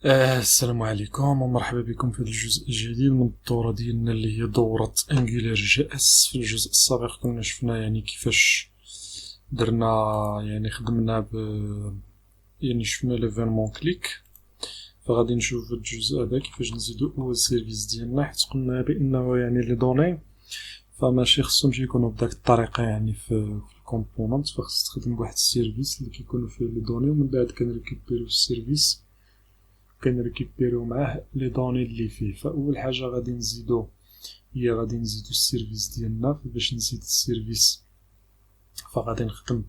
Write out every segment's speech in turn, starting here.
السلام عليكم ومرحبا بكم في هذا الجزء الجديد من الدورة ديالنا اللي هي دورة انجولار جي اس. في الجزء السابق كنا شفنا يعني كيفاش درنا، يعني خدمنا يعني شفنا ليفينمون كليك. فغادي نشوف في الجزء هذا كيفاش نزيدو اول سيرفيس ديالنا، حيت قلنا بانه يعني لي دوني فماشي خصهمش يكونوا بداك الطريقة يعني في الكومبوننت، فخص تخدم بواحد السيرفيس اللي كيكونوا فيه لي دوني، ومن بعد كنريكوبيريو السيرفيس كنريكوبيريو معاه لي دوني اللي فيه. فاول حاجه غادي نزيدو السيرفيس ديالنا. فباش نزيد السيرفيس فغادي نخدم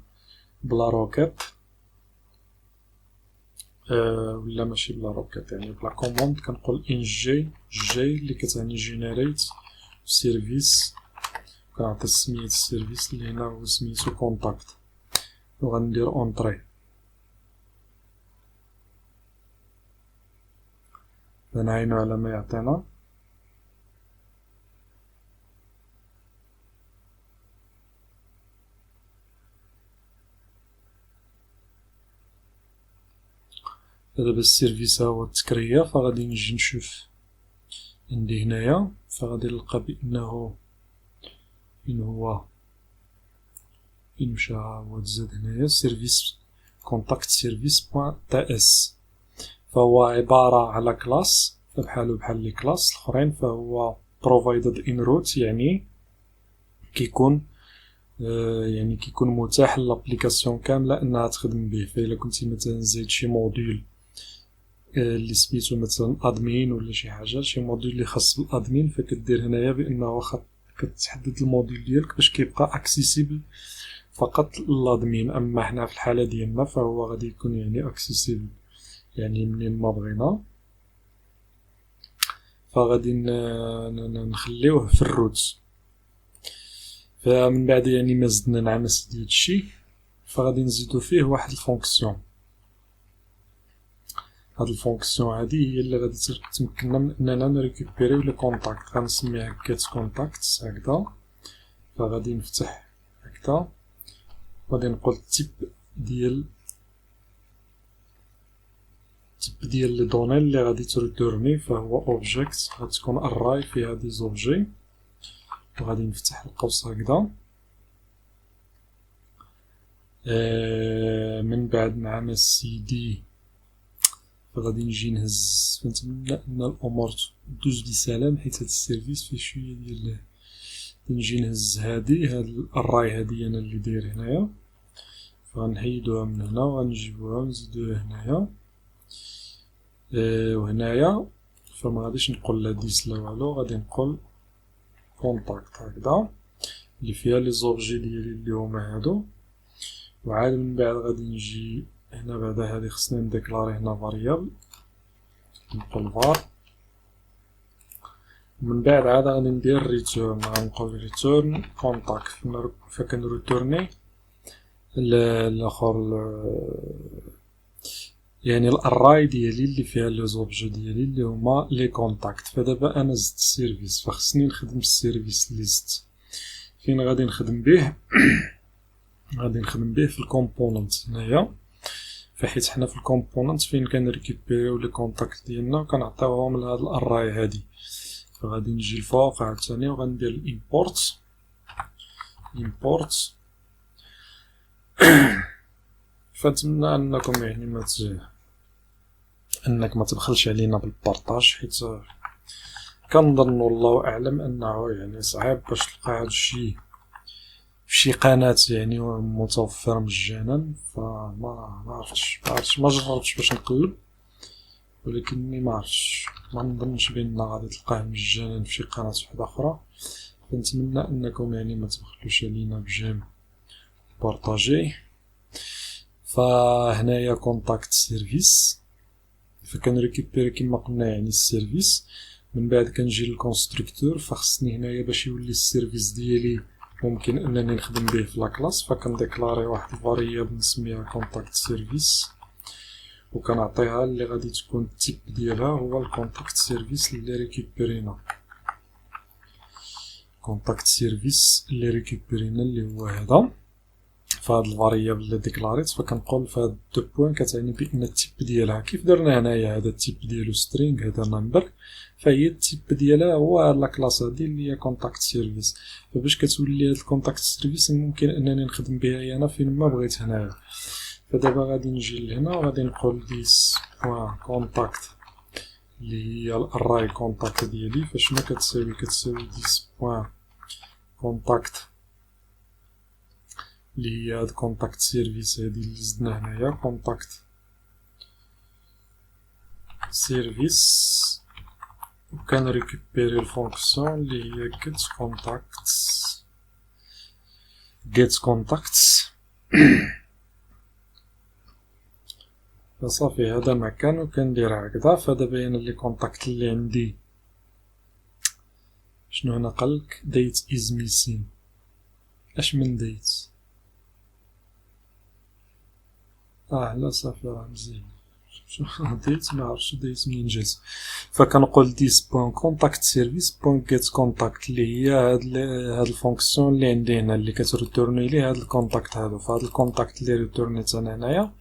بلا روكيت، ولا ماشي بلا روكيت، يعني بلا كوموند. كنقول ان جي اللي كتعني جينيريت سيرفيس، كنعطي سمية السيرفيس اللي هنا هو سميتو كونتاكت، وغندير اونطري. نعينو على ما يعطينا. دابا السيرفيس هو تكريا، فغادي نجي نشوف عندي هنايا، فغادي نلقى بانه فين مشى هو تزاد هنايا سيرفيس كونتاكت سيرفيس بوان تا اس. فهو عبارة على كلاس بحالو بحال لي كلاس الاخرين، فهو provided in root، يعني كيكون متاح للابليكاسيون كاملة انها تخدم به. فإلا كنتي مثلا زايد شي موديول اللي سميتو مثلا ادمين ولا شي حاجة، شي موديول اللي خاص بالادمين، فكدير هنايا بانه واخا كتحدد الموديول ديالك باش كيبقى اكسيسيبل فقط للادمين. اما حنا في الحالة ديالنا فهو غادي يكون يعني اكسيسيبل يعني منين ما بغينا. فغادي نخليوه في الروت. فمن بعد يعني ما زدنا نعمس ديال هادشي، فغادي نزيدو فيه واحد الفونكسيون. هاد الفونكسيون هادي هي اللي غادي تمكننا من اننا نريكوبيريو لي كونتاكت. غنسميها get contacts هكذا. فغادي نفتح هكذا، غادي نقول التيب ديال لي دوني اللي غادي تريتورني، فهو اوبجيكت، غتكون اراي فيها دي زوبجي. وغادي نفتح القوس هكذا. من بعد مع ما سيدي فغادي نجي نهز. فنتمنى ان الامور دوز بسلام، حيت هاد السيرفيس فيه شويه ديال نجي نهز هاد الاراي هادي انا اللي داير هنايا. فغنحيدوها من هنا وغنجيبوها ونزيدوها هنايا. وهنايا فما غاديش نقول لا ديس لا والو، غادي نقول كونتاكت هكذا اللي فيها لي زوبجي ديالي اللي هما هادو. وعاد من بعد غادي نجي هنا، بعدا هادي خصني نديكلاري هنا فاريابل، نقول فار. من بعد عاد غادي ندير ريتورن، غنقول ريتورن كونتاكت. فكنريتورني الاخر يعني الاراي ديالي اللي فيها لي زوبجي ديالي اللي هما لي كونتاكت. فدابا انا زدت السيرفيس، فخصني نخدم السيرفيس اللي زدت. فين غادي نخدم به؟ غادي نخدم به في الكومبوننت هنايا. فحيت حنا في الكومبوننت فين كنريكوبيريو لي كونتاكت ديالنا وكنعطيوهم لهاد الاراي هادي. فغادي نجي الفوق عاوتاني وغندير الامبورت فنتمنى انكم يعني انك ما تبخلش علينا بالبارطاج، حيت كنظن والله اعلم انه يعني صعيب باش تلقى هادشي في شي قناة يعني متوفر مجانا. فما عرفتش ما جربتش باش نقلب، ولكنني ما عرفتش، ما نظنش بان غادي تلقاه مجانا في شي قناة وحدة اخرى. فنتمنى انكم يعني ما تبخلوش علينا بجيم بارطاجي. فهنايا كونتاكت سيرفيس، فكنريكوبيري كما قلنا يعني السيرفيس. من بعد كنجي للكونستركتور، فخصني هنايا باش يولي السيرفيس ديالي ممكن انني نخدم به في لاكلاس، فكنديكلاري واحد الفاريابل نسميها كونتاكت سيرفيس، وكنعطيها اللي غادي تكون التيب ديالها هو الكونتاكت سيرفيس اللي ريكوبيرينا. كونتاكت سيرفيس اللي ريكوبيرينا اللي هو هذا. فهاد الفاريابل اللي ديكلاريت، فكنقول فهاد دو بوين كتعني بان التيب ديالها كيف درنا هنايا هذا التيب ديالو سترينغ هذا نمبر، فهي التيب ديالها هو هاد لاكلاس هادي اللي هي كونتاكت سيرفيس. فباش كتولي هاد الكونتاكت سيرفيس ممكن انني نخدم بها انا فين ما بغيت هنايا. فدابا غادي نجي لهنا وغادي نقول ديس بوين كونتاكت اللي هي الراي كونتاكت ديالي، فشنو كتساوي ديس بوين كونتاكت اللي هي هاد كونتاكت سيرفيس هادي اللي زدنا هنايا كونتاكت سيرفيس، وكنريكوبيري الفونكسيون اللي هي get contacts فصافي هذا مكان وكندير هكذا. فدابا انا لي كونتاكت اللي عندي شنو هنا قالك date is missing. اش من date؟ لا صافي راه مزيان ديت ما عرفتش ديت منين جات. فكنقول ديس بوين كونتاكت سيرفيس بوين جيت كونتاكت اللي هي هاد الفونكسيون اللي عندي هنا اللي كتريتورني لي هاد الكونتاكت هادو. فهاد الكونتاكت اللي ريتورنيت انا هنايا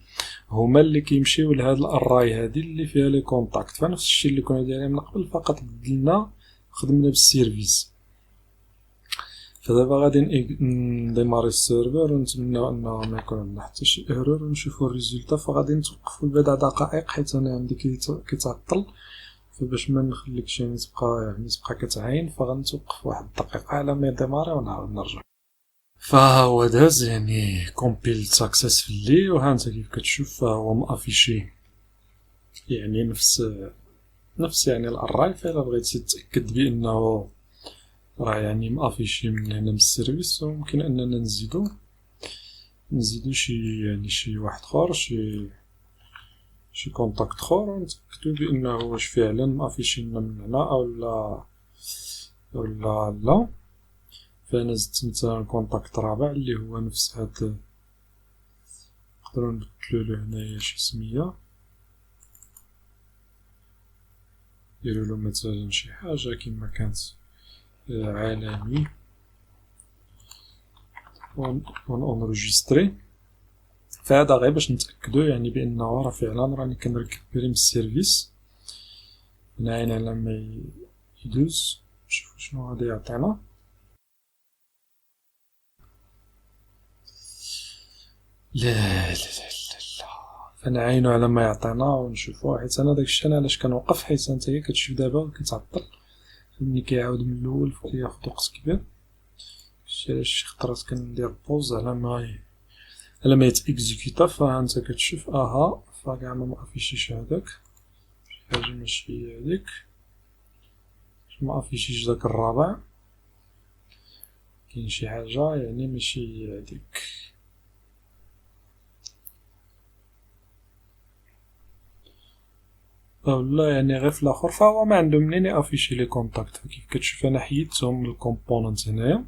هما اللي كيمشيو لهاد الاراي هادي اللي فيها لي كونتاكت. فنفس الشيء اللي كنا دايرين من قبل فقط بدلنا خدمنا بالسيرفيس. فدابا غادي نديماري السيرفر ونتمنى انه ما يكون عندنا حتى شي ايرور ونشوفو الريزولتا. فغادي نتوقفو لبضع دقائق حيت انا عندي كيتعطل، فباش ما نخليكش تبقى كتعاين فغنتوقف واحد الدقيقه على ما يديماري ونعاود نرجع. فهو داز يعني كومبيل ساكسيسفلي، وهانت كيف كتشوف فهو مافيشي يعني نفس يعني الاراي. فإلا بغيتي تتاكد بانه راه يعني مافيشي من هنا من السيرفيس، وممكن اننا نزيدو شي واحد اخر شي كونتاكت اخر ونتاكدو بانه واش فعلا مافيشي لنا من هنا او لا. فانا زدت مثلا كونتاكت رابع اللي هو نفس هاد، نقدروا نبدلو له هنايا شي سميه، نديرولو مثلا شي حاجه كيما كانت عالمي ونونجستري. فهذا غير باش نتاكدو يعني بانه راه فعلا راني كنريكوبيري من السيرفيس. نعين على ما يدوز نشوفو شنو غادي يعطينا. لا فنعينو على ما يعطينا ونشوفو، حيت انا داكشي انا علاش كنوقف، حيت انت كتشوف دابا كيتعطل ملي كيعاود من الاول فكياخد وقت كبير. شي علاش شي خطرات كندير بوز على ما يتيكزيكوتا. فانت كتشوف فكاع ما مافيشيش هداك شي حاجه ماشي هي هاديك، ما افيشيش داك الرابع، كاين شي حاجه يعني ماشي هي هاديك. لا يعني غير في الاخر فهو ما عنده منين افيشي لي كونتاكت. كيف كتشوف انا حيدتهم من الكومبوننت هنايا،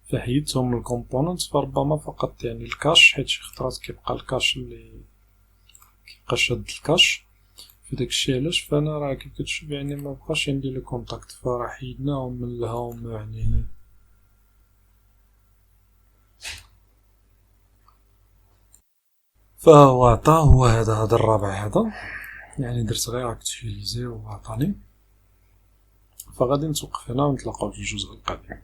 فحيدتهم من الكومبوننت. فربما فقط يعني الكاش، حيت شي خطرات كيبقى الكاش اللي كيبقى شاد الكاش في داكشي. علاش فانا راه كيف كتشوف يعني ما بقاش عندي لي كونتاكت، فراه حيدناهم من الهوم يعني هنا. فهو هو هذا الرابع هذا يعني درت غير اكتيفيزي وعطاني. فغادي نتوقف هنا ونتلاقاو في الجزء القادم.